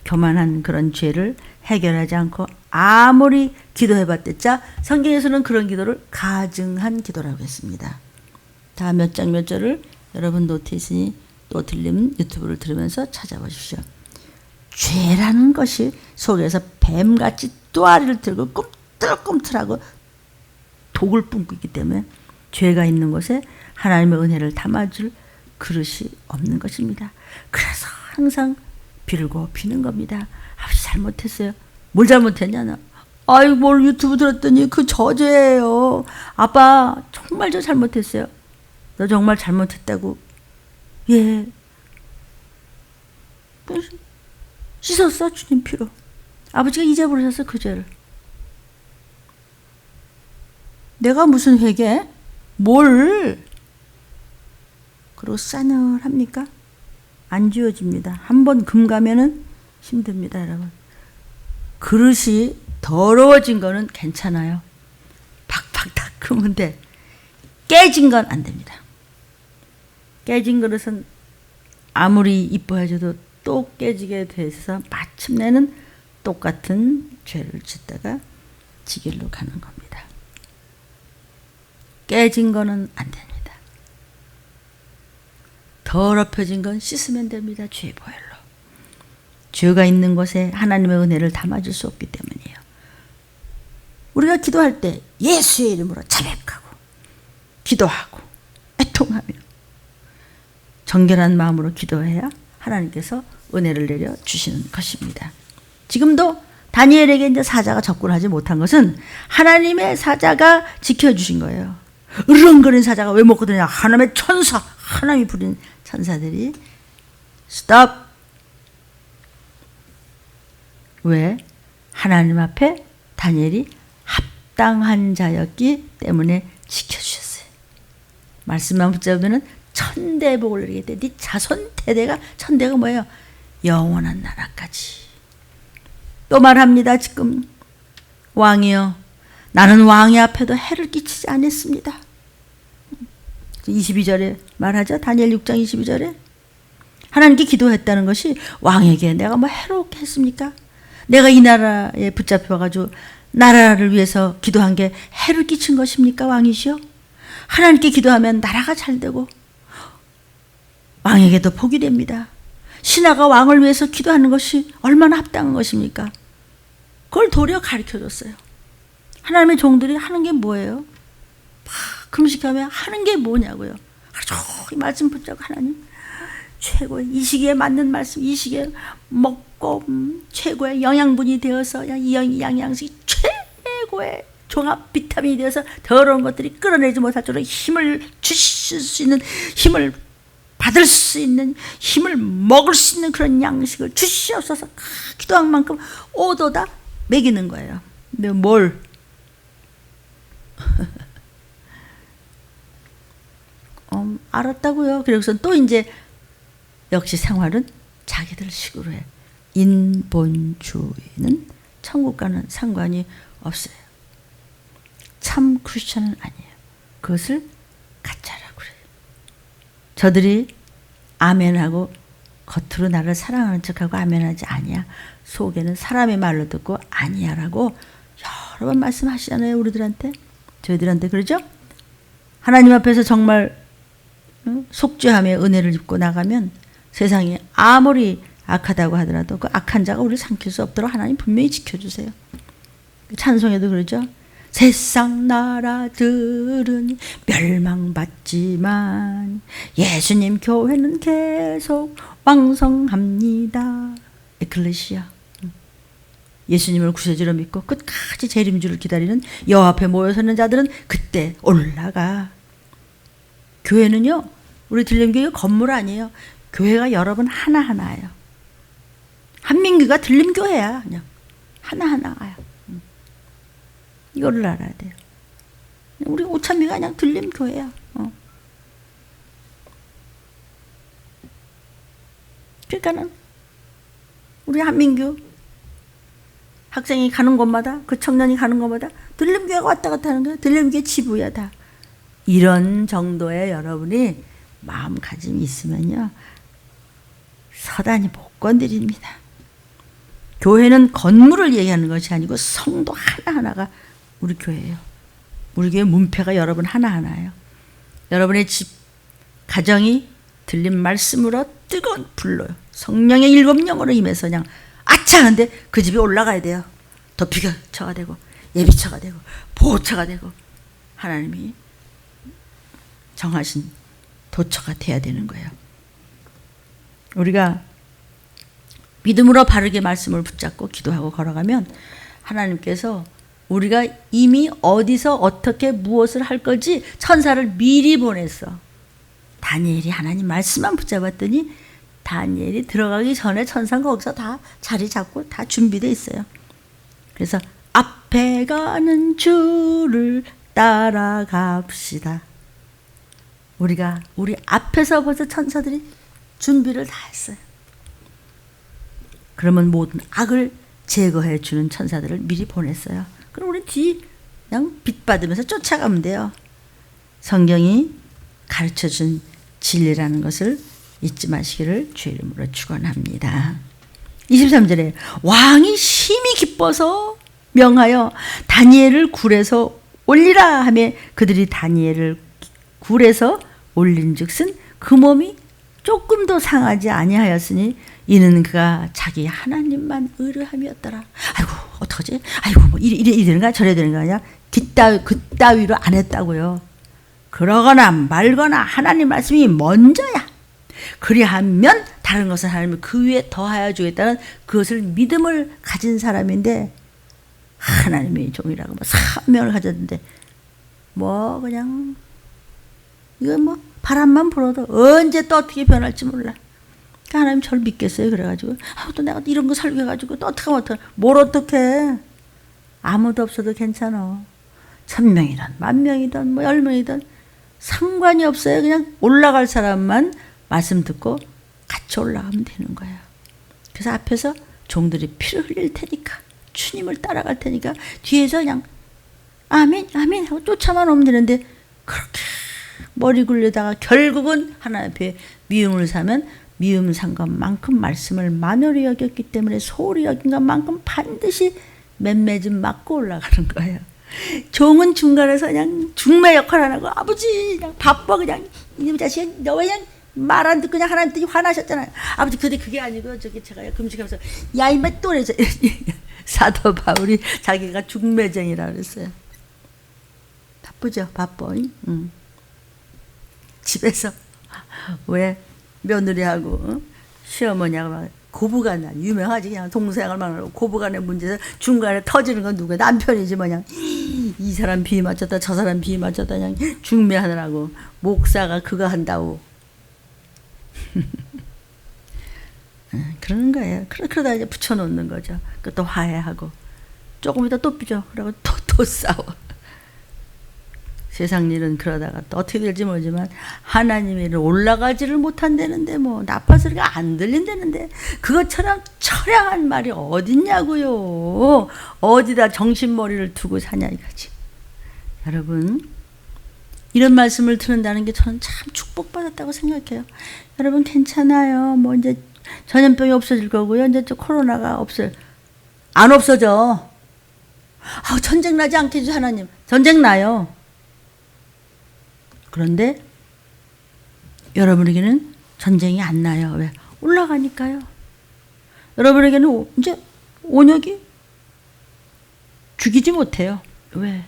A: 교만한 그런 죄를 해결하지 않고 아무리 기도해봤댔자 성경에서는 그런 기도를 가증한 기도라고 했습니다. 다 몇 장 몇 절을 여러분 노트있으니 또 들리면 유튜브를 들으면서 찾아보십시오. 죄라는 것이 속에서 뱀같이 또아리를 들고 꿈틀꿈틀하고 독을 뿜고 있기 때문에 죄가 있는 곳에 하나님의 은혜를 담아줄 그릇이 없는 것입니다. 그래서 항상 빌고 비는 겁니다. 아버지 잘못했어요. 뭘 잘못했냐 나. 아이고 뭘 유튜브 들었더니 그 저죄예요. 아빠 정말 저 잘못했어요. 너 정말 잘못했다고. 예. 씻었어 주님 피로. 아버지가 잊어버리셨어 그 죄를. 내가 무슨 회개? 뭘? 그리고 싸늘합니까? 안 지워집니다. 한번 금가면은 힘듭니다 여러분. 그릇이 더러워진 거는 괜찮아요. 팍팍 닦으면 돼. 깨진 건 안 됩니다. 깨진 그릇은 아무리 이뻐해줘도 또 깨지게 돼서 마침내는 똑같은 죄를 짓다가 지길로 가는 겁니다. 깨진 거는 안 됩니다. 더럽혀진 건 씻으면 됩니다. 죄 보혈로. 죄가 있는 곳에 하나님의 은혜를 담아줄 수 없기 때문이에요. 우리가 기도할 때 예수의 이름으로 자백하고 기도하고 애통하며 정결한 마음으로 기도해야 하나님께서 은혜를 내려 주시는 것입니다. 지금도 다니엘에게 이제 사자가 접근하지 못한 것은 하나님의 사자가 지켜주신 거예요. 으르렁거리는 사자가 왜 먹거든요? 하나님의 천사, 하나님이 부린 천사들이 스톱. 왜? 하나님 앞에 다니엘이 합당한 자였기 때문에 지켜주셨어요. 말씀만 붙잡으면 천대복을 누리게 돼. 네 자손 대대가 천대가 뭐예요? 영원한 나라까지. 또 말합니다. 지금 왕이여 나는 왕의 앞에도 해를 끼치지 않았습니다. 22절에 말하죠. 다니엘 6장 22절에 하나님께 기도했다는 것이 왕에게 내가 뭐 해롭게 했습니까? 내가 이 나라에 붙잡혀가지고 나라를 위해서 기도한 게 해를 끼친 것입니까? 왕이시여? 하나님께 기도하면 나라가 잘 되고 왕에게도 복이 됩니다. 신하가 왕을 위해서 기도하는 것이 얼마나 합당한 것입니까? 그걸 도리어 가르쳐줬어요. 하나님의 종들이 하는 게 뭐예요? 금식하면 하는 게 뭐냐고요. 이 말씀 붙잡고 하나님 최고의 이 시기에 맞는 말씀, 이 시기에 먹고 최고의 영양분이 되어서 이 영양식이 최고의 종합 비타민이 되어서 더러운 것들이 끌어내지 못할 정도로 힘을 주실 수 있는, 힘을 받을 수 있는, 힘을 먹을 수 있는 그런 양식을 주시옵소서. 기도한 만큼 오도다 먹이는 거예요. 근데 뭘? 알았다고요. 그래서 또 이제 역시 생활은 자기들 식으로 해. 인본주의는 천국과는 상관이 없어요. 참 크리스천은 아니에요. 그것을 가짜라고 그래요. 저들이 아멘하고 겉으로 나를 사랑하는 척하고 아멘하지 아니야. 속에는 사람의 말로 듣고 아니야라고 여러 번 말씀하시잖아요. 우리들한테. 저희들한테 그러죠? 하나님 앞에서 정말 속죄하며 은혜를 입고 나가면 세상이 아무리 악하다고 하더라도 그 악한 자가 우리를 삼킬 수 없도록 하나님 분명히 지켜주세요. 찬송에도 그러죠. 세상 나라들은 멸망받지만 예수님 교회는 계속 왕성합니다. 에클레시아. 예수님을 구세주로 믿고 끝까지 재림주를 기다리는 여호와 앞에 모여 서는 자들은 그때 올라가. 교회는요, 우리 들림교회 건물 아니에요. 교회가 여러분 하나하나예요. 한민교가 들림교회야. 그냥 하나하나야. 이거를 알아야 돼요. 우리 오찬미가 그냥 들림교회야. 그러니까는 우리 한민교 학생이 가는 곳마다, 그 청년이 가는 곳마다 들림교회가 왔다 갔다 하는 거야. 들림교회 지부야 다. 이런 정도의 여러분이 마음가짐이 있으면요, 서단이 못 건드립니다. 교회는 건물을 얘기하는 것이 아니고 성도 하나하나가 우리 교회예요. 우리 교회 문패가 여러분 하나하나예요. 여러분의 집, 가정이 들린 말씀으로 뜨거운 불로 성령의 일곱 영으로 임해서 그냥 아차 하는데 그 집이 올라가야 돼요. 도피처가 되고 예비처가 되고 보호처가 되고 하나님이 정하신 도처가 돼야 되는 거예요. 우리가 믿음으로 바르게 말씀을 붙잡고 기도하고 걸어가면 하나님께서 우리가 이미 어디서 어떻게 무엇을 할 건지 천사를 미리 보냈어. 다니엘이 하나님 말씀만 붙잡았더니 다니엘이 들어가기 전에 천사가 거기서 다 자리 잡고 다 준비되어 있어요. 그래서 앞에 가는 주를 따라갑시다. 우리가 우리 앞에서 벌써 천사들이 준비를 다 했어요. 그러면 모든 악을 제거해 주는 천사들을 미리 보냈어요. 그럼 우리 뒤 그냥 빛 받으면서 쫓아가면 돼요. 성경이 가르쳐준 진리라는 것을 잊지 마시기를 주의 이름으로 축원합니다. 23절에 왕이 심히 기뻐서 명하여 다니엘을 굴에서 올리라 하며 그들이 다니엘을 굴에서 올린즉슨 그 몸이 조금도 상하지 아니하였으니 이는 그가 자기 하나님만 의뢰함이었더라. 아이고 어떡하지? 아이고 뭐 이래 되는가 저래 되는가 아니야? 그따위로 안 했다고요. 그러거나 말거나 하나님 말씀이 먼저야. 그리하면 다른 것은 하나님이 그 위에 더하여 주겠다는 그것을 믿음을 가진 사람인데 하나님의 종이라고 뭐 사명을 가졌는데 뭐 그냥 이거 뭐 바람만 불어도 언제 또 어떻게 변할지 몰라. 그러니까 하나님 저를 믿겠어요. 그래가지고 또 내가 이런 거 설교해가지고 또 어떡하면 뭘 어떡해. 아무도 없어도 괜찮아. 1000명이든 10,000명이든 뭐 10명이든 상관이 없어요. 그냥 올라갈 사람만 말씀 듣고 같이 올라가면 되는 거예요. 그래서 앞에서 종들이 피를 흘릴 테니까 주님을 따라갈 테니까 뒤에서 그냥 아멘 아멘 하고 쫓아만 오면 되는데 그렇게 머리 굴리다가 결국은 하나님 앞에 미움을 사면 미움 산 것만큼 말씀을 만홀히 여겼기 때문에 소홀히 여긴 것만큼 반드시 맴매좀 맞고 올라가는 거예요. 종은 중간에서 그냥 중매 역할 안 하고 아버지 그냥 바빠 그냥 이놈 자식 너 그냥 말 안 듣고 그냥 하나님 때문에 화나셨잖아요. 아버지 근데 그게 아니고 저기 제가 금식하면서 야 이마 또 그래서 사도 바울이 자기가 중매쟁이라 그랬어요. 바쁘죠 바빠. 응. 집에서 왜 며느리하고 시어머니하고 막 고부간 유명하지. 그냥 동생을 만나고 고부간의 문제에서 중간에 터지는 건 누구야? 남편이지 뭐냐. 이 사람 비위 맞췄다 저 사람 비위 맞췄다 그냥 중매하느라고 목사가 그거 한다고 그러는 거예요. 그러다 이제 붙여놓는 거죠. 그것도 화해하고 조금 이따 또 삐져. 그러고 또 싸워. 세상 일은 그러다가 또 어떻게 될지 모르지만 하나님의 일을 올라가지를 못한다는데 뭐 나팔 소리가 안 들린다는데 그것처럼 처량한 말이 어딨냐고요. 어디다 정신머리를 두고 사냐 이거지. 여러분 이런 말씀을 듣는다는 게 저는 참 축복받았다고 생각해요. 여러분 괜찮아요. 뭐 이제 전염병이 없어질 거고요. 이제 또 코로나가 안 없어져. 전쟁 나지 않게 해주세요 하나님. 전쟁 나요. 그런데 여러분에게는 전쟁이 안 나요. 왜? 올라가니까요. 여러분에게는 이제 온역이 죽이지 못해요. 왜?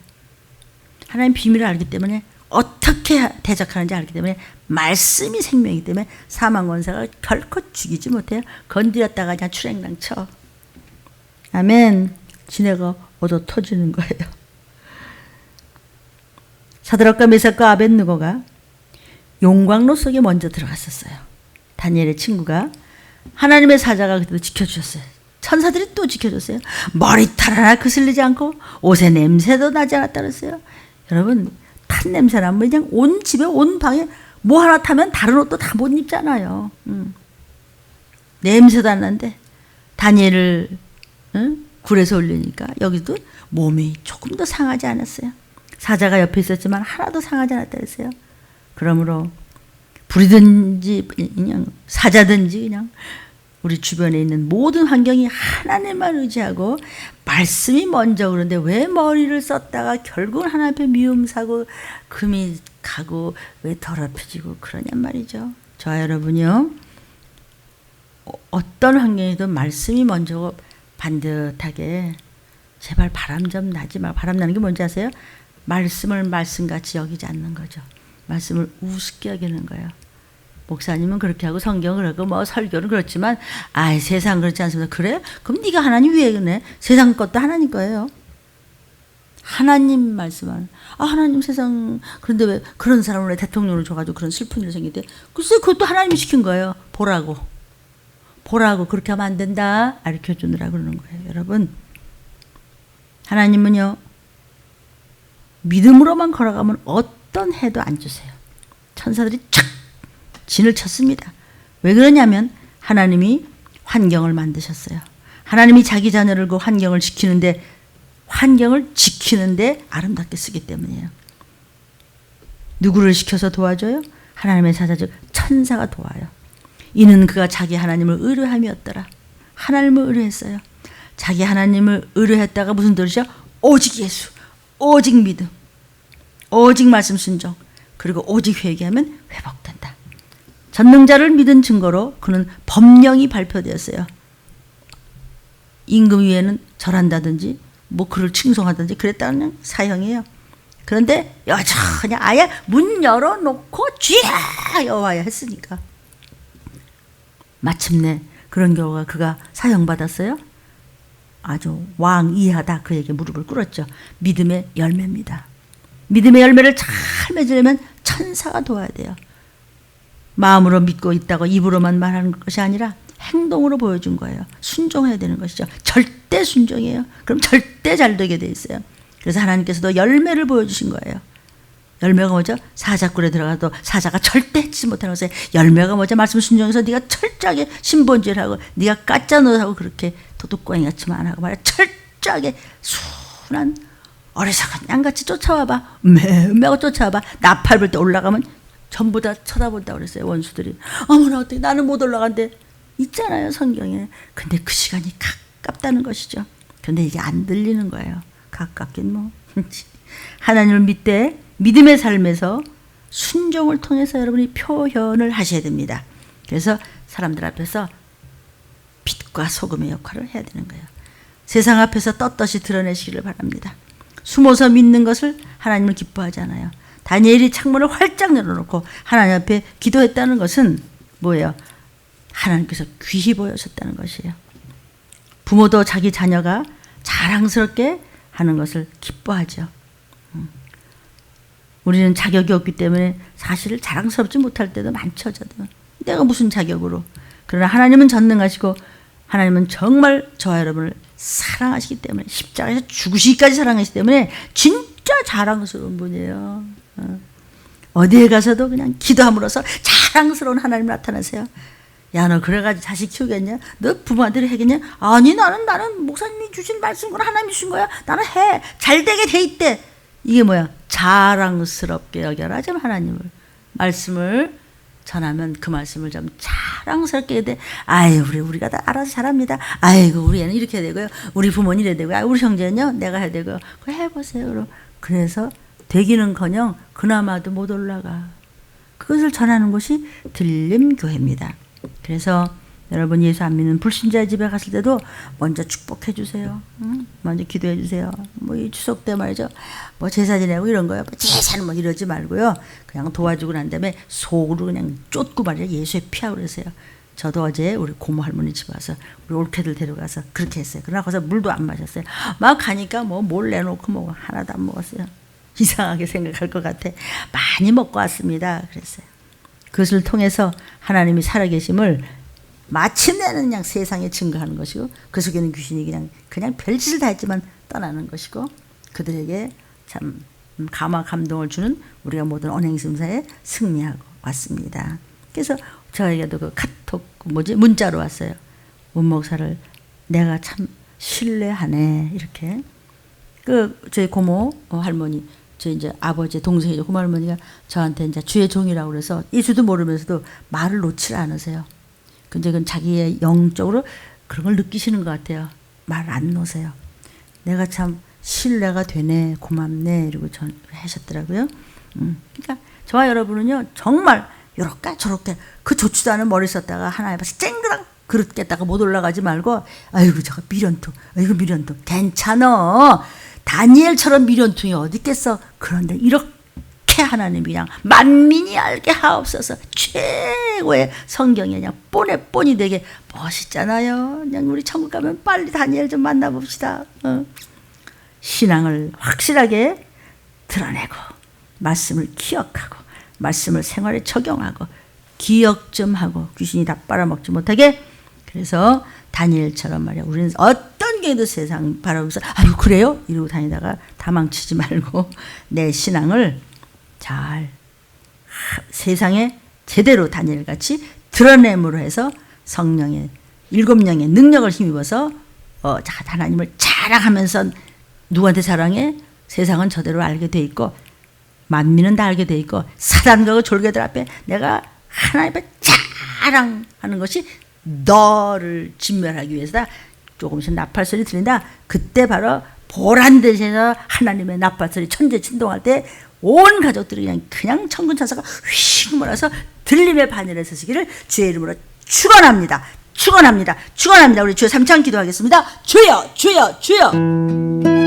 A: 하나님 비밀을 알기 때문에 어떻게 대적하는지 알기 때문에 말씀이 생명이기 때문에 사망 권세가 결코 죽이지 못해요. 건드렸다가 그냥 출행당 쳐. 아멘. 지네가 얻어 터지는 거예요. 사드락과 메삭과 아벳느고가 용광로 속에 먼저 들어갔었어요. 다니엘의 친구가 하나님의 사자가 그때도 지켜주셨어요. 천사들이 또 지켜줬어요. 머리털 하나 그슬리지 않고 옷에 냄새도 나지 않았다 그랬어요. 여러분 탄 냄새 나면 그냥 온 집에 온 방에 뭐 하나 타면 다른 옷도 다 못 입잖아요. 냄새도 안 나는데 다니엘을 굴에서 올리니까 여기도 몸이 조금 더 상하지 않았어요. 사자가 옆에 있었지만 하나도 상하지 않았다 했어요. 그러므로 불이든지 그냥 사자든지 그냥 우리 주변에 있는 모든 환경이 하나님만 의지하고 말씀이 먼저 그런데 왜 머리를 썼다가 결국은 하나님 앞에 미움 사고 금이 가고 왜 더럽혀지고 그러냔 말이죠. 저와 여러분이요. 어떤 환경이든 말씀이 먼저 반듯하게 제발 바람 좀 나지 마. 바람 나는 게 뭔지 아세요? 말씀을 말씀같이 여기지 않는 거죠. 말씀을 우습게 여기는 거예요. 목사님은 그렇게 하고 성경을 하고 뭐 설교는 그렇지만 세상 그렇지 않습니다. 그래? 그럼 네가 하나님 위에 그네? 세상 것도 하나님 거예요. 하나님 말씀은 하나님 세상 그런데 왜 그런 사람을 왜 대통령을 줘가지고 그런 슬픈 일이 생기대? 글쎄 그것도 하나님이 시킨 거예요. 보라고 그렇게 하면 안 된다 가르쳐 주느라 그러는 거예요. 여러분 하나님은요 믿음으로만 걸어가면 어떤 해도 안 주세요. 천사들이 촥 진을 쳤습니다. 왜 그러냐면 하나님이 환경을 만드셨어요. 하나님이 자기 자녀를 그 환경을 지키는데 아름답게 쓰기 때문이에요. 누구를 시켜서 도와줘요? 하나님의 사자 즉 천사가 도와요. 이는 그가 자기 하나님을 의뢰함이었더라. 하나님을 의뢰했어요. 자기 하나님을 의뢰했다가 무슨 뜻이죠? 오직 예수, 오직 믿음, 오직 말씀 순종, 그리고 오직 회개하면 회복된다. 전능자를 믿은 증거로 그는 법령이 발표되었어요. 임금 위에는 절한다든지 뭐 그를 칭송하든지 그랬다는 사형이에요. 그런데 여전히 아예 문 열어놓고 쥐야 여와야 했으니까 마침내 그런 결과 그가 사형받았어요. 아주 왕이하다 그에게 무릎을 꿇었죠. 믿음의 열매입니다. 믿음의 열매를 잘 맺으려면 천사가 도와야 돼요. 마음으로 믿고 있다고 입으로만 말하는 것이 아니라 행동으로 보여준 거예요. 순종해야 되는 것이죠. 절대 순종이에요. 그럼 절대 잘 되게 돼 있어요. 그래서 하나님께서도 열매를 보여주신 거예요. 열매가 뭐죠? 사자굴에 들어가도 사자가 절대 해치지 못하는 것에 열매가 뭐죠? 말씀 순종해서 네가 철저하게 신본질하고 네가 까짜노하고 그렇게 도둑광이같이만 하고 말이야. 철저하게 순한 어리석은 양같이 쫓아와봐. 매매하고 쫓아와봐. 나팔 불 때 올라가면 전부 다 쳐다본다고 그랬어요. 원수들이. 어머나 어떻게 나는 못 올라간대. 있잖아요 성경에. 근데 그 시간이 가깝다는 것이죠. 근데 이게 안 들리는 거예요. 가깝긴 뭐. 하나님을 믿되 믿음의 삶에서 순종을 통해서 여러분이 표현을 하셔야 됩니다. 그래서 사람들 앞에서 빛과 소금의 역할을 해야 되는 거예요. 세상 앞에서 떳떳이 드러내시기를 바랍니다. 숨어서 믿는 것을 하나님을 기뻐하지 않아요. 다니엘이 창문을 활짝 열어놓고 하나님 앞에 기도했다는 것은 뭐예요? 하나님께서 귀히 보여셨다는 것이에요. 부모도 자기 자녀가 자랑스럽게 하는 것을 기뻐하죠. 우리는 자격이 없기 때문에 사실 자랑스럽지 못할 때도 많죠. 저도. 내가 무슨 자격으로. 그러나 하나님은 전능하시고 하나님은 정말 저와 여러분을 사랑하시기 때문에 십자가에서 죽으시기까지 사랑하시기 때문에 진짜 자랑스러운 분이에요. 어디에 가서도 그냥 기도함으로써 자랑스러운 하나님 나타나세요. 야, 너 그래가지고 자식 키우겠냐? 너 부모한테 하겠냐? 아니, 나는 목사님이 주신 말씀은 하나님이 주신 거야. 나는 해. 잘 되게 돼 있대. 이게 뭐야? 자랑스럽게 여겨라. 좀 하나님을. 말씀을 전하면 그 말씀을 좀 자랑스럽게 해야 돼. 아유, 우리가 다 알아서 잘합니다. 아이고, 우리 애는 이렇게 해야 되고요. 우리 부모는 이래야 되고요. 우리 형제는요, 내가 해야 되고요. 그거 해보세요. 그럼. 그래서 되기는커녕 그나마도 못 올라가. 그것을 전하는 것이 들림교회입니다. 그래서 여러분 예수 안 믿는 불신자 집에 갔을 때도 먼저 축복해 주세요. 먼저 기도해 주세요. 뭐 이 추석 때 말이죠. 뭐 제사 지내고 이런 거요. 뭐 제사는 뭐 이러지 말고요. 그냥 도와주고 난 다음에 속으로 그냥 쫓고 말이야. 예수의 피하고 그랬어요. 저도 어제 우리 고모 할머니 집에 와서 우리 올케들 데려가서 그렇게 했어요. 그러나 거기서 물도 안 마셨어요. 막 가니까 뭐 뭘 내놓고 뭐 하나도 안 먹었어요. 이상하게 생각할 것 같아. 많이 먹고 왔습니다. 그랬어요. 그것을 통해서 하나님이 살아계심을 마침내는 그냥 세상에 증거하는 것이고 그 속에는 귀신이 그냥 별짓을 다 했지만 떠나는 것이고 그들에게 참 감화 감동을 주는 우리가 모든 언행심사에 승리하고 왔습니다. 그래서 저에게도 그 카톡 문자로 왔어요. 문 목사를 내가 참 신뢰하네 이렇게. 그 저희 고모 할머니 저 이제 아버지 동생이죠. 고모 할머니가 저한테 이제 주의 종이라고 그래서 예수도 모르면서도 말을 놓지 않으세요. 근데 그건 자기의 영적으로 그런 걸 느끼시는 것 같아요. 말 안 놓으세요. 내가 참 신뢰가 되네, 고맙네 이러고 전 하셨더라고요. 그러니까 저와 여러분은요 정말 요렇게 저렇게 그 좋지도 않은 머리 썼다가 하나님 앞에서 쨍그랑 그릇 깼다가 못 올라가지 말고 아이고 저거 미련통, 아이고 미련통. 괜찮어. 다니엘처럼 미련통이 어디 있겠어. 그런데 이렇게 하나님이 그냥 만민이 알게 하옵소서 최고의 성경이 그냥 뻔히 되게 멋있잖아요. 그냥 우리 천국 가면 빨리 다니엘 좀 만나봅시다. 신앙을 확실하게 드러내고 말씀을 기억하고 말씀을 생활에 적용하고 기억 좀 하고 귀신이 다 빨아먹지 못하게. 그래서 다니엘처럼 말이야. 우리는 어떤 경우도 세상 바라보면서 아유 그래요? 이러고 다니다가 다 망치지 말고 내 신앙을 잘 세상에 제대로 다니엘같이 드러냄으로 해서 성령의 7명의 능력을 힘입어서 하나님을 자랑하면서 누구한테 자랑해? 세상은 저대로 알게 돼 있고 만민은 다 알게 돼 있고 사단과 졸개들 앞에 내가 하나님 앞에 자랑하는 것이 너를 진멸하기 위해서다. 조금씩 나팔소리 들린다. 그때 바로 보란 듯해서 하나님의 나팔소리 천재 진동할 때 온 가족들이 그냥 천군 천사가 휙 몰아서 들림의 바늘에 서시기를 주의 이름으로 축원합니다. 축원합니다. 축원합니다. 우리 주여 3창 기도하겠습니다. 주여 주여 주여.